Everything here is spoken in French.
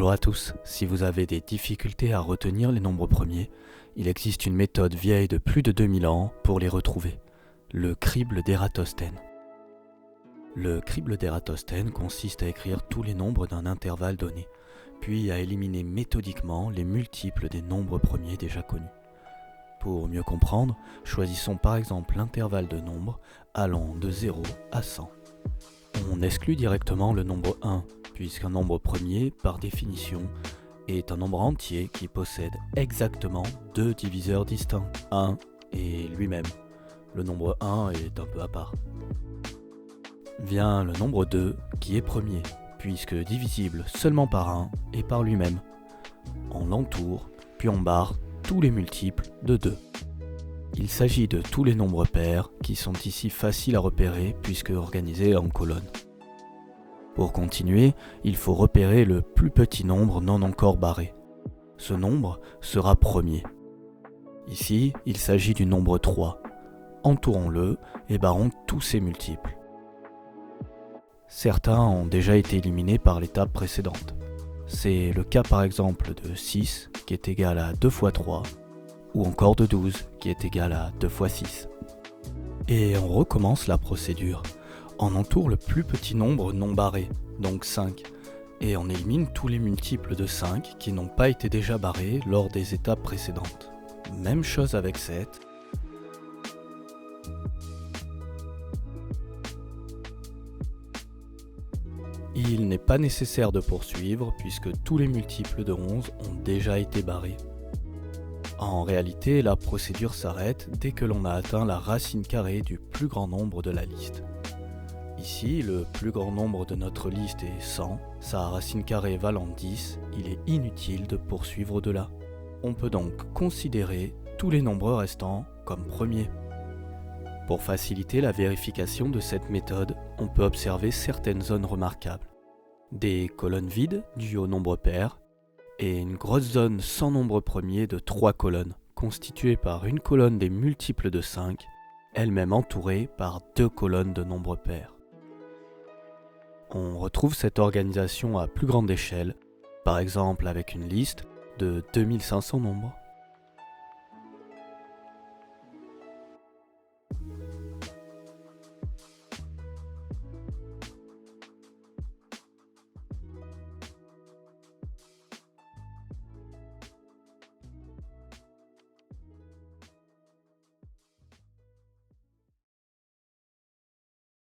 Bonjour à tous, si vous avez des difficultés à retenir les nombres premiers, il existe une méthode vieille de plus de 2000 ans pour les retrouver, le crible d'Ératosthène. Le crible d'Ératosthène consiste à écrire tous les nombres d'un intervalle donné, puis à éliminer méthodiquement les multiples des nombres premiers déjà connus. Pour mieux comprendre, choisissons par exemple l'intervalle de nombres allant de 0 à 100. On exclut directement le nombre 1, puisqu'un nombre premier, par définition, est un nombre entier qui possède exactement deux diviseurs distincts, 1 et lui-même. Le nombre 1 est un peu à part. Vient le nombre 2, qui est premier, puisque divisible seulement par 1 et par lui-même. On l'entoure, puis on barre tous les multiples de 2. Il s'agit de tous les nombres pairs qui sont ici faciles à repérer puisque organisés en colonnes. Pour continuer, il faut repérer le plus petit nombre non encore barré. Ce nombre sera premier. Ici, il s'agit du nombre 3. Entourons-le et barrons tous ses multiples. Certains ont déjà été éliminés par l'étape précédente. C'est le cas par exemple de 6 qui est égal à 2 fois 3, ou encore de 12 qui est égal à 2 fois 6. Et on recommence la procédure. On entoure le plus petit nombre non barré, donc 5, et on élimine tous les multiples de 5 qui n'ont pas été déjà barrés lors des étapes précédentes. Même chose avec 7. Il n'est pas nécessaire de poursuivre puisque tous les multiples de 11 ont déjà été barrés. En réalité, la procédure s'arrête dès que l'on a atteint la racine carrée du plus grand nombre de la liste. Ici, le plus grand nombre de notre liste est 100, sa racine carrée valant 10, il est inutile de poursuivre au-delà. On peut donc considérer tous les nombres restants comme premiers. Pour faciliter la vérification de cette méthode, on peut observer certaines zones remarquables. Des colonnes vides dues au nombre pair, et une grosse zone sans nombre premier de 3 colonnes, constituée par une colonne des multiples de 5, elle-même entourée par 2 colonnes de nombres pairs. On retrouve cette organisation à plus grande échelle, par exemple avec une liste de 2500 nombres.